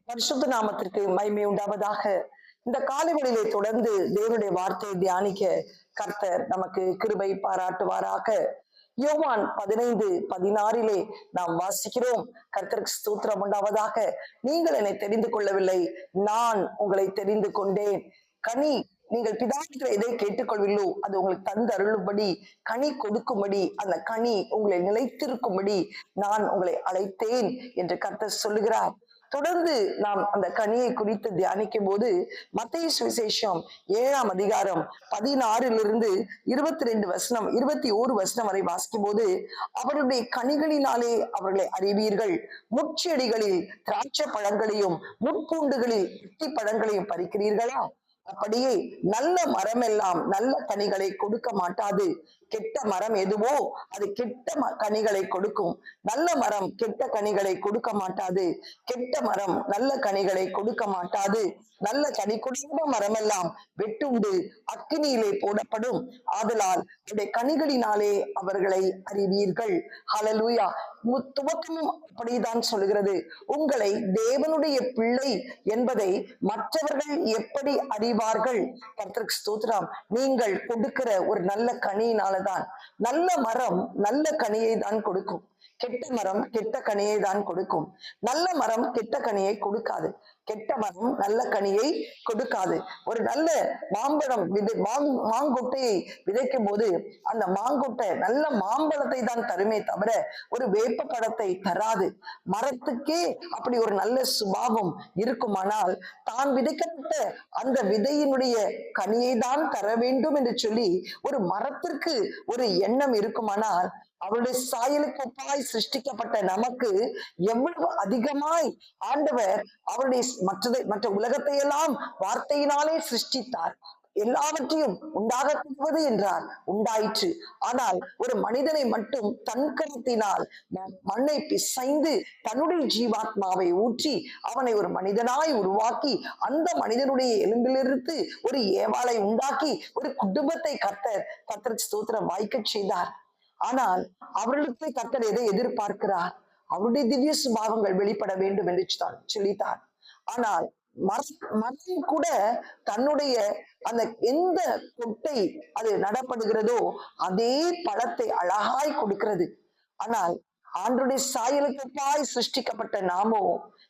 பரிசுத்த நாமத்திற்கு மகிமை உண்டாவதாக. இந்த காலைகளிலே தொடர்ந்து தேவனுடைய வார்த்தையை தியானிக்க கர்த்தர் நமக்கு கிருபை பாராட்டுவாராக. யோவான் 15:16 நாம் வாசிக்கிறோம். கர்த்தருக்கு ஸ்தோத்திரம் உண்டாவதாக. நீங்கள் என்னை தெரிந்து கொள்ளவில்லை, நான் உங்களை தெரிந்து கொண்டேன். கனி நீங்கள் பிதாவிடத்தில் எதை கேட்டுக்கொள்வீர்களோ அது உங்களுக்கு தந்து அருளும்படி, கனி கொடுக்கும்படி, அந்த கனி உங்களை நிலைத்திருக்கும்படி நான் உங்களை அழைத்தேன் என்று கர்த்தர் சொல்லுகிறார். தொடர்ந்து நாம் அந்த கனியை குறித்து தியானிக்கும் போது மத்தேயு சுவிசேஷம் 7ஆம் அதிகாரம் 16 21 வசனம் வரை வாசிக்கும் போது, அவருடைய கனிகளினாலே அவர்களை அறிவீர்கள், முட்செடிகளில் திராட்சை பழங்களையும் முட்பூண்டுகளில் அத்தி பழங்களையும் பறிக்கிறீர்களா? அப்படியே நல்ல மரம் எல்லாம் நல்ல கனிகளை கொடுக்க மாட்டாது. கெட்ட மரம் எதுவோ அது கெட்ட கனிகளை கொடுக்கும். நல்ல மரம் கெட்ட கனிகளை கொடுக்க மாட்டாது. கெட்ட மரம் நல்ல கனிகளை கொடுக்க மாட்டாது. நல்ல கனி கொடுக்கிற மரம் எல்லாம் வெட்டுண்டு அக்கினியிலே போடப்படும். ஆதலால் அவருடைய கனிகளினாலே அவர்களை அறிவீர்கள். ஹல்லேலூயா. துவக்கமும் அப்படிதான் சொல்லுகிறது. உங்களை தேவனுடைய பிள்ளை என்பதை மற்றவர்கள் எப்படி அறிவார்கள்? கர்த்தருக்கு ஸ்தோத்திரம். நீங்கள் கொடுக்கிற ஒரு நல்ல கனியினாலதான். நல்ல மரம் நல்ல கனியை தான் கொடுக்கும். கெட்ட மரம் கெட்ட கனியை தான் கொடுக்கும். நல்ல மரம் கெட்ட கனியை கொடுக்காது. கெட்ட மரம் நல்ல கனியை கொடுக்காது. ஒரு நல்ல மாம்பழம் மாங்கொட்டையை விதைக்கும் போது அந்த மாங்கொட்டை நல்ல மாம்பழத்தை தான் தருமே தவிர ஒரு வேப்ப பழத்தை தராது. மரத்துக்கே அப்படி ஒரு நல்ல சுபாவம் இருக்குமானால் தான் விதைக்கப்பட்ட அந்த விதையினுடைய கனியை தான் தர வேண்டும் என்று சொல்லி ஒரு மரத்திற்கு ஒரு எண்ணம் இருக்குமானால், அவருடைய சாயலுக்கு ஒப்பாய் சிருஷ்டிக்கப்பட்ட நமக்கு எவ்வளவு அதிகமாய் ஆண்டவர் அவருடைய மற்ற உலகத்தை எல்லாம் வார்த்தையினாலே சிருஷ்டித்தார். எல்லாவற்றையும் உண்டாகப்படுவது என்றார், உண்டாயிற்று. ஆனால் ஒரு மனிதனை மட்டும் தன் கரத்தினால் மண்ணை பிசைந்து தன்னுடைய ஜீவாத்மாவை ஊற்றி அவனை ஒரு மனிதனாய் உருவாக்கி அந்த மனிதனுடைய எலும்பிலிருந்து ஒரு ஏவாளை உண்டாக்கி ஒரு குடும்பத்தை கர்த்தர் ஸ்தோத்திரம் வாய்க்க செய்தார். ஆனால் அவர்களுக்கு கர்த்தர் எதை எதிர்பார்க்கிறார்? அவருடைய திவ்ய சுபாவங்கள் வெளிப்பட வேண்டும் என்று சொல்லித்தார். ஆனால் மரம் கூட தன்னுடைய அந்த எந்த கொட்டை அது நடப்படுகிறதோ அதே பழத்தை அழகாய் கொடுக்கிறது. ஆனால் ஆண்டருடைய சாயலுக்காய் சிருஷ்டிக்கப்பட்ட நாமோ,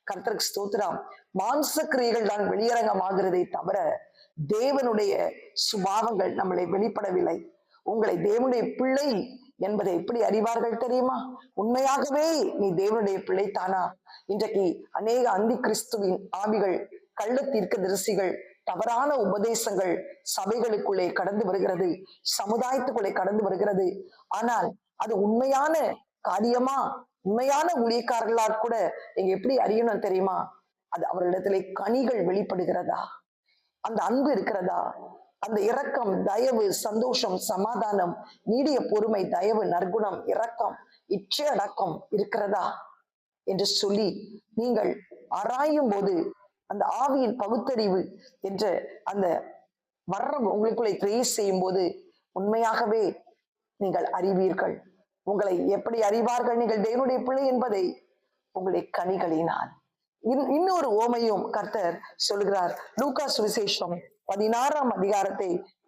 கர்த்தருக்கு ஸ்தோத்திரம், மாம்ச கிரியைகள் தான் வெளியரங்கமாகிறதை தவிர தேவனுடைய சுபாவங்கள் நம்மளை வெளிப்படவில்லை. உங்களை தேவனுடைய பிள்ளை என்பதை எப்படி அறிவார்கள் தெரியுமா? உண்மையாகவே நீ தேவனுடைய பிள்ளை தானா? இன்றைக்கு அநேக அந்தி கிறிஸ்துவின் ஆவிகள், கள்ள தீர்க்கதரிசிகள், தவறான உபதேசங்கள் சபைகளுக்குள்ளே கடந்து வருகிறது, சமுதாயத்துக்குள்ளே கடந்து வருகிறது. ஆனால் அது உண்மையான காரியமா? உண்மையான ஊழியக்காரர்களா கூட நீங்க எப்படி அறியணும் தெரியுமா? அது அவர்களிடத்திலே கனிகள் வெளிப்படுகிறதா, அந்த அன்பு இருக்கிறதா, அந்த இரக்கம், தயவு, சந்தோஷம், சமாதானம், நீடிய பொறுமை, தயவு, நற்குணம், இரக்கம், இச்சை அடக்கம் இருக்கிறதா என்று சொல்லி நீங்கள் ஆராயும் போது அந்த ஆவியின் பகுத்தறிவு என்ற அந்த வர்றம் உங்களுக்குள்ளே கிரியேட் செய்யும் போது உண்மையாகவே நீங்கள் அறிவீர்கள். உங்களை எப்படி அறிவார்கள் நீங்கள் தேவனுடைய பிள்ளை என்பதை? உங்களுடைய கனிகளினால். இன்னொரு ஓமையும் கர்த்தர் சொல்லுகிறார். லூக்கா சுவிசேஷம் 16ஆம் அதிகாரத்தை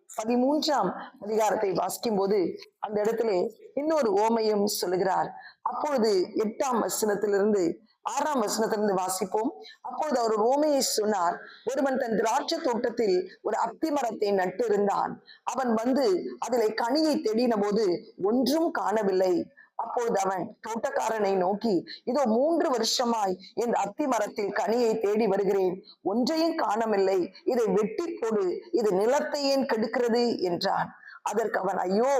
13ஆம் அதிகாரத்தை வாசிக்கும் போது அந்த இடத்திலே இன்னொரு ஓமையும் சொல்லுகிறார். அப்பொழுது 8ஆம் வசனத்திலிருந்து 6ஆம் வசனத்திலிருந்து வாசிப்போம். அப்பொழுது அவர் ஓமையை சொன்னார். ஒருவன் தன் திராட்சை தோட்டத்தில் ஒரு அத்தி மரத்தை நட்டு இருந்தான். அவன் வந்து அதிலே கனியை தேடின போது ஒன்றும் காணவில்லை. அப்பொழுது அவன் தோட்டக்காரனை நோக்கி, இதோ 3 வருஷமாய் இந்த அத்தி மரத்தில் கனியை தேடி வருகிறேன், ஒன்றையும் காணவில்லை, இதை வெட்டி போடு, இது நிலத்தை ஏன் கெடுக்கிறது என்றான். அதற்கு அவன், ஐயோ,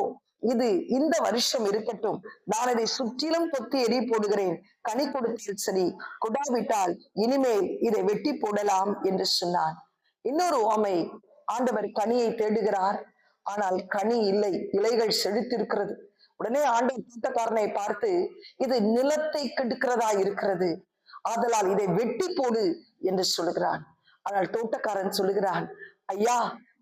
இது இந்த வருஷம் இருக்கட்டும், நான் இதை சுற்றிலும் கொத்தி எரி போடுகிறேன், கனி கொடுத்தால் சரி, கொடாவிட்டால் இனிமேல் இதை வெட்டி போடலாம் என்று சொன்னான். இன்னொரு ஓமை, ஆண்டவர் கனியை தேடுகிறார், ஆனால் கனி இல்லை, இலைகள் செழித்திருக்கிறது. உடனே ஆண்டவர் தோட்டக்காரனை பார்த்து, இது நிலத்தை கெடுக்கிறதா இருக்கிறது, ஆதலால் இதை வெட்டி போடு என்று சொல்லுகிறான். ஆனால் தோட்டக்காரன் சொல்லுகிறான், ஐயா,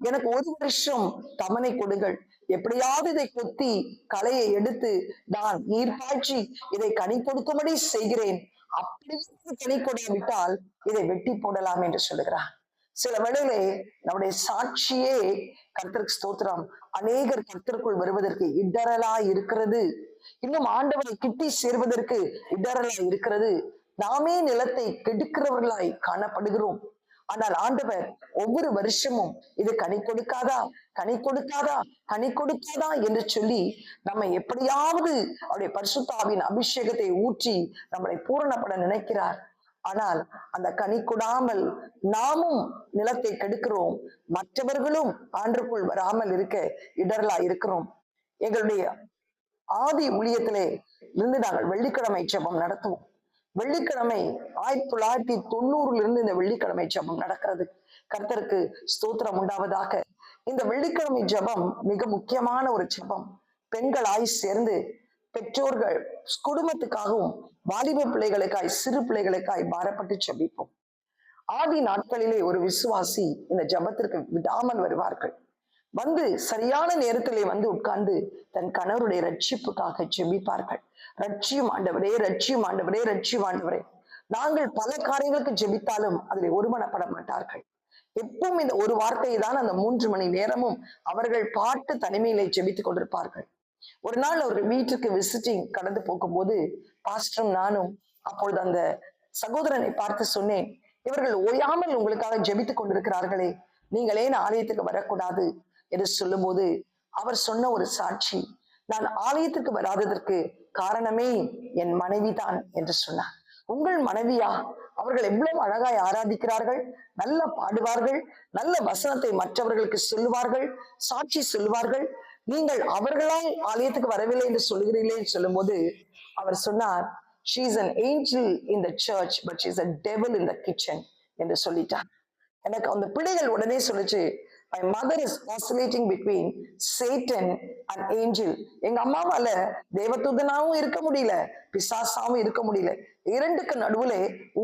எனக்கு 1 வருஷம் தமனை கொடுங்கள், எப்படியாவது இதை கொத்தி களையை எடுத்து நான் நீர் பாய்ச்சி இதை கனி கொடுக்கும்படி செய்கிறேன், அப்படி கனி கொடாவிட்டால் இதை வெட்டி போடலாம் என்று சொல்லுகிறார். சில வேளையிலே நம்முடைய சாட்சியே, கர்த்தருக்கு ஸ்தோத்திரம், அநேகர் கர்த்தருக்குள் வருவதற்கு இடரலா இருக்கிறது. இன்னும் ஆண்டவரை கிட்டி சேர்வதற்கு இடரலா இருக்கிறது. நாமே நிலத்தை கெடுக்கிறவர்களாய் காணப்படுகிறோம். ஆனால் ஆண்டவர் ஒவ்வொரு வருஷமும் இது கனி கொடுக்காதா, கனி கொடுக்காதா, கனி கொடுக்காதா என்று சொல்லி நம்மை எப்படியாவது அவருடைய பரிசுத்தாவின் அபிஷேகத்தை ஊற்றி நம்மளை பூரணப்பட நினைக்கிறார். ஆனால் அந்த கனி கொடாமல் நாமும் நிலத்தை கெடுக்கிறோம், மற்றவர்களும் ஆண்டுக்குள் வராமல் இருக்க இடரலா இருக்கிறோம். எங்களுடைய ஆதி ஊழியத்திலே இருந்து நாங்கள் வெள்ளிக்கிழமை ஜெபம் நடத்துவோம். வெள்ளிக்கிழமை 1990 இருந்து இந்த வெள்ளிக்கிழமை ஜெபம் நடக்கிறது. கர்த்தருக்கு ஸ்தோத்திரம் உண்டாவதாக. இந்த வெள்ளிக்கிழமை ஜெபம் மிக முக்கியமான ஒரு ஜெபம். பெண்களாய் சேர்ந்து பெற்றோர்கள் குடும்பத்துக்காகவும் வாலிப பிள்ளைகளுக்காய் சிறு பிள்ளைகளுக்காய் பாரப்பட்டு ஜெபிப்போம். ஆதி நாட்களிலே ஒரு விசுவாசி இந்த ஜெபத்திற்கு விடாமல் வருவார்கள். வந்து சரியான நேரத்திலே வந்து உட்கார்ந்து தன் கணவருடைய ரட்சிப்புக்காக ஜெபிப்பார்கள். ரட்சியும் ஆண்டவரே, ரட்சியும் ஆண்டவரே, ரட்சியும் ஆண்டவரே. நாங்கள் பல காரியங்களுக்கு ஜெபித்தாலும் அதில் ஒருமனப்பட மாட்டார்கள். எப்பவும் இந்த ஒரு வார்த்தையை தான் அந்த 3 மணி நேரமும் அவர்கள் பாட்டு தனிமையிலே ஜெபித்துக் கொண்டிருப்பார்கள். ஒரு நாள் அவர்கள் வீட்டுக்கு விசிட்டிங் கடந்து போகும்போது பாஸ்டரும் நானும் அப்பொழுது அந்த சகோதரனை பார்த்து சொன்னேன், இவர்கள் ஓயாமல் உங்களுக்காக ஜெபித்துக் கொண்டிருக்கிறார்களே, நீங்கள் ஏன் ஆலயத்துக்கு வரக்கூடாது என்று சொல்லும்போது அவர் சொன்ன ஒரு சாட்சி, நான் ஆலயத்துக்கு வராததற்கு காரணமே என் மனைவிதான் என்று சொன்னார். உங்கள் மனைவியா? அவர்கள் எவ்வளவு அழகாய் ஆராதிக்கிறார்கள், நல்ல பாடுவார்கள், நல்ல வசனத்தை மற்றவர்களுக்கு சொல்லுவார்கள், சாட்சி சொல்லுவார்கள். நீங்கள் அவர்களால் ஆலயத்துக்கு வரவில்லை என்று சொல்லுகிறீர்களே சொல்லும் போது அவர் சொன்னார், she is an angel in the church but she is a devil in the kitchen என்று சொல்லிட்டார். எனக்கு அந்த பிள்ளைகள் உடனே சொல்லிச்சு, my mother is oscillating between Satan and angel. எங்க அம்மாவால தேவதூதனாவும் இருக்க முடியல, பிசாசாவும் இருக்க முடியல, இரண்டுக்கு நடுவுல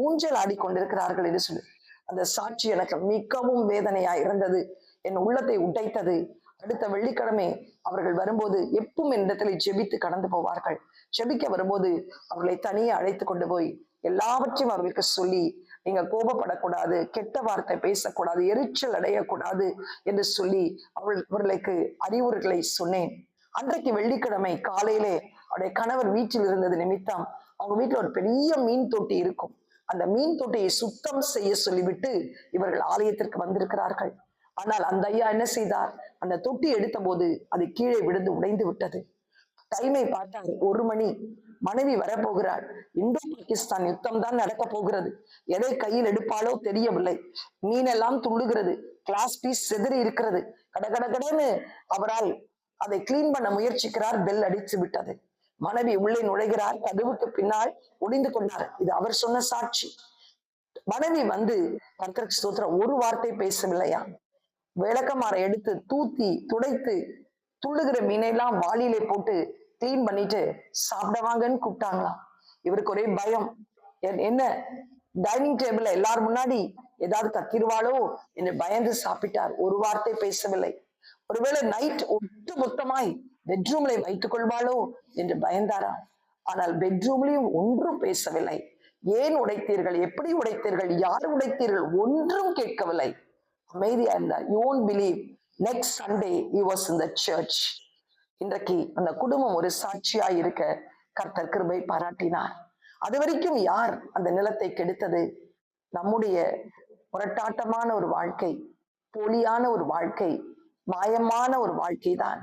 ஊஞ்சல் ஆடிக்கொண்டிருக்கிறார்கள் என்று சொல்லி அந்த சாட்சி எனக்கு மிகவும் வேதனையா இருந்தது, என் உள்ளத்தை உடைத்தது. அடுத்த வெள்ளிக்கிழமை அவர்கள் வரும்போது எப்பவும் என்னிடத்துல ஜெபித்து கடந்து போவார்கள். ஜெபிக்க வரும்போது அவர்களை தனியே அழைத்து கொண்டு போய் எல்லாவற்றையும் அவர்களுக்கு சொல்லி, நீங்க கோபப்படக்கூடாது, கெட்ட வார்த்தை பேசக்கூடாது, எரிச்சல் அடையக்கூடாது என்று சொல்லி அவர்களுக்கு அறிவுரைகளை சொன்னேன். அன்றைக்கு வெள்ளிக்கிழமை காலையிலே அவருடைய கணவர் வீட்டில் இருந்தது நிமித்தம் அவங்க வீட்டுல ஒரு பெரிய மீன் தொட்டி இருக்கும். அந்த மீன் தொட்டியை சுத்தம் செய்ய சொல்லிவிட்டு இவர்கள் ஆலயத்திற்கு வந்திருக்கிறார்கள். ஆனால் அந்த ஐயா என்ன செய்தார், அந்த தொட்டி எடுத்த போது அது கீழே விழுந்து உடைந்து விட்டது. டைமை பார்த்தார், 1 மணி. மனைவி வரப்போகிறாள். இந்தோ பாகிஸ்தான் யுத்தம் தான் நடக்க போகிறது. எதை கையில் எடுப்பாலோ தெரியவில்லை. மீனெல்லாம் துள்ளுகிறது, கிளாஸ் பீஸ் செதறி இருக்கிறது. கடகடன்னு அவரால் அதை கிளீன் பண்ண முயற்சிக்கிறார். பெல் அடித்து விட்டது. மனைவி உள்ளே நுழைகிறார். கதவுக்கு பின்னால் ஒளிந்து கொண்டார். இது அவர் சொன்ன சாட்சி. மனைவி வந்து கர்த்தருக்கு ஸ்தோத்திரம் ஒரு வார்த்தை பேசவில்லையா. விளக்கமாற எடுத்து தூத்தி துடைத்து துள்ளுகிற மீனெல்லாம் வாளியிலே போட்டு கிளீன் பண்ணிட்டு சாப்பிடவாங்கன்னு கூப்பிட்டாங்களாம். இவருக்கு ஒரே பயம், என்ன டைனிங் டேபிள்ல எல்லாரும் முன்னாடி ஏதாவது கக்கிடுவாளோ என்று பயந்து சாப்பிட்டார். ஒரு வார்த்தை பேசவில்லை. ஒருவேளை நைட் ஒட்டு மொத்தமாய் பெட்ரூம்ல வைத்துக் கொள்வாளோ என்று பயந்தாராம். ஆனால் பெட்ரூம்லயும் ஒன்றும் பேசவில்லை. ஏன் உடைத்தீர்கள், எப்படி உடைத்தீர்கள், யார் உடைத்தீர்கள், ஒன்றும் கேட்கவில்லை. அமைதியா இருந்தார். You won't believe, next Sunday he was in the church. இன்றைக்கு அந்த குடும்பம் ஒரு சாட்சியா இருக்க கர்த்தர் கிருபை பாராட்டினார். அது வரைக்கும் யார் அந்த நிலத்தை கெடுத்தது? நம்முடைய முரட்டாட்டமான ஒரு வாழ்க்கை, போலியான ஒரு வாழ்க்கை, மாயமான ஒரு வாழ்க்கை தான்.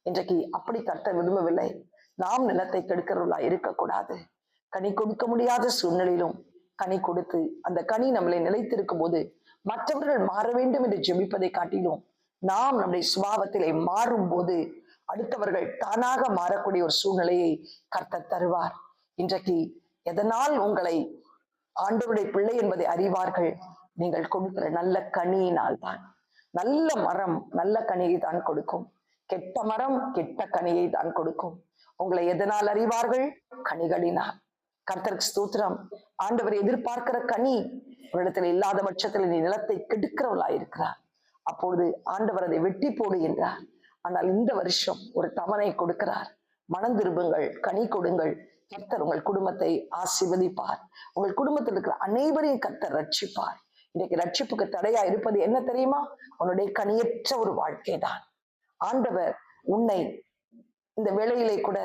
இன்றைக்கு அப்படி கர்த்தர் விரும்பவில்லை. நாம் நிலத்தை கெடுக்கிறவர்களா இருக்கக்கூடாது. கனி கொடுக்க முடியாத சூழ்நிலையிலும் கனி கொடுத்து அந்த கனி நம்மளை நிலைத்திருக்கும் போது மற்றவர்கள் மாற வேண்டும் என்று ஜெபிப்பதை காட்டிலும் நாம் நம்முடைய சுபாவத்திலே மாறும் போது அடுத்தவர்கள் தானாக மாறக்கூடிய ஒரு சூழ்நிலையை கர்த்தர் தருவார். இன்றைக்கு எதனால் உங்களை ஆண்டவருடைய பிள்ளை என்பதை அறிவார்கள்? நீங்கள் கொடுக்கிற நல்ல கனியினால் தான். நல்ல மரம் நல்ல கனியை தான் கொடுக்கும், கெட்ட மரம் கெட்ட கனியை தான் கொடுக்கும். உங்களை எதனால் அறிவார்கள்? கனிகளினால். கர்த்தருக்கு ஸ்தோத்திரம். ஆண்டவர் எதிர்பார்க்கிற கனி உன்னிடத்தில் இல்லாத பட்சத்தில் நீ நிலத்தை கெடுக்கிறவளா இருக்கிறார். அப்பொழுது ஆண்டவர் அதை வெட்டி போடு என்றார். ஆனால் இந்த வருஷம் ஒரு தவணை கொடுக்கிறார். மனம் திரும்புங்கள், கனி கொடுங்கள், கர்த்தர் உங்கள் குடும்பத்தை ஆசீர்வதிப்பார். உங்கள் குடும்பத்தில் இருக்கிற அனைவரையும் கர்த்தர் ரட்சிப்பார். இன்றைக்கு ரட்சிப்புக்கு தடையா இருப்பது என்ன தெரியுமா? உன்னுடைய கனியற்ற ஒரு வாழ்க்கை தான். ஆண்டவர் உன்னை இந்த வேளையிலே கூட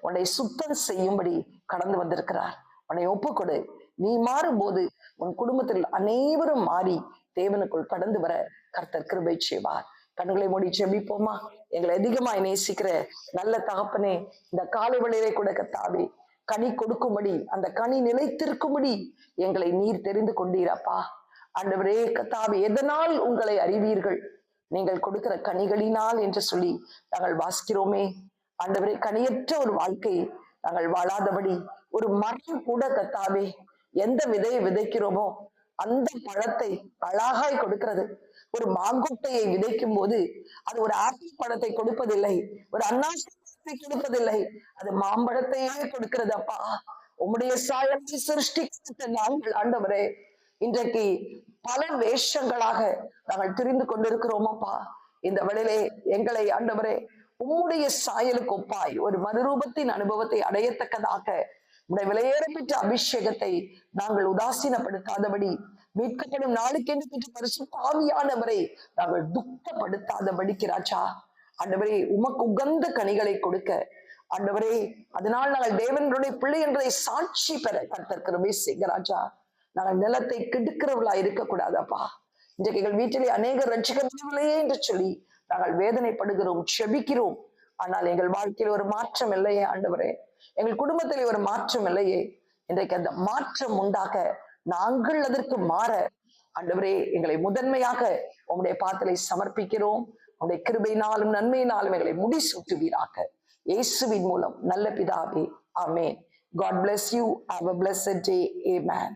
உன்னை சுத்தம் செய்யும்படி கடந்து வந்திருக்கிறார். உன்னை ஒப்புக்கொடு. நீ மாறும்போது உன் குடும்பத்தில் அனைவரும் மாறி தேவனுக்குள் கடந்து வர கர்த்தர் கிருபை செய்வார். கண்களை மூடி ஜெபிப்போமா? எங்களை அதிகமாய் நேசிக்கிற நல்ல தகப்பனே, இந்த காலை வேளையிலே கூட கர்த்தாவே கனி கொடுக்கும்படி, அந்த கனி நிலைத்திருக்கும்படி எங்களை நீர் தெரிந்து கொண்டீரப்பா. ஆண்டவரே கர்த்தாவே, எதனால் உங்களை அறிவீர்கள்? நீங்கள் கொடுக்கிற கனிகளினால் என்று சொல்லி நாங்கள் வாசிக்கிறோமே. ஆண்டவரே, கனியற்ற ஒரு வாழ்க்கை நாங்கள் வாழாதபடி, ஒரு மரம் கூட கர்த்தாவே எந்த விதையை விதைக்கிறோமோ அந்த பழத்தை அழகாய் கொடுக்கிறது. ஒரு மாங்கொட்டையை விதைக்கும் போது அது ஒரு ஆப்பிள் பழத்தை கொடுப்பதில்லை, ஒரு அன்னாசி பழத்தை கொடுப்பதில்லை, அது மாம்பழத்தையே கொடுக்கிறது. அப்பா, உம்முடைய சாயலை சிருஷ்டிக்கப்பட்ட நாங்கள் ஆண்டவரே இன்றைக்கு பல வேஷங்களாக நாங்கள் திரிந்து கொண்டிருக்கிறோமப்பா. இந்த வேளையிலே எங்களை ஆண்டவரே உம்முடைய சாயலுக்கு ஒப்பாய் ஒரு மறுரூபத்தின் அனுபவத்தை அடையத்தக்கதாக உடைய விலையேறப்பெற்ற அபிஷேகத்தை நாங்கள் உதாசீனப்படுத்தாதபடி, மீட்கப்படும் நாளுக்கென்று பெற்ற பரிசுத்த ஆவியானவரை நாங்கள் துக்கப்படுத்தாதபடிக்கு ராஜா ஆண்டவரே உமக்கு உகந்த கனிகளை கொடுக்க ஆண்டவரே, அதனால் நாங்கள் தேவனுடைய பிள்ளை என்பதை சாட்சி பெற கர்த்தர் கிருபை செய்க ராஜா. நாங்கள் நிலத்தை கெடுக்கிறவர்களா இருக்கக்கூடாதப்பா. இன்றைக்கு எங்கள் வீட்டிலே அநேகர் ரட்சிக்க முடியவில்லையே என்று சொல்லி நாங்கள் வேதனைப்படுகிறோம், செபிக்கிறோம். ஆனால் எங்கள் வாழ்க்கையில் ஒரு மாற்றம் இல்லையே ஆண்டவரே, எங்கள் குடும்பத்திலே ஒரு மாற்றம் இல்லையே. இன்றைக்கு அந்த மாற்றம் உண்டாக நாங்கள் அதற்கு மாற ஆண்டவரே எங்களை முதன்மையாக உம்முடைய பாதத்திலே சமர்ப்பிக்கிறோம். உம்முடைய கிருபையினாலும் நன்மையினாலும் எங்களை முடிசூட்டுவீராக. இயேசுவின் மூலம் நல்ல பிதாவே, ஆமென். God bless you. Have a blessed day. Amen.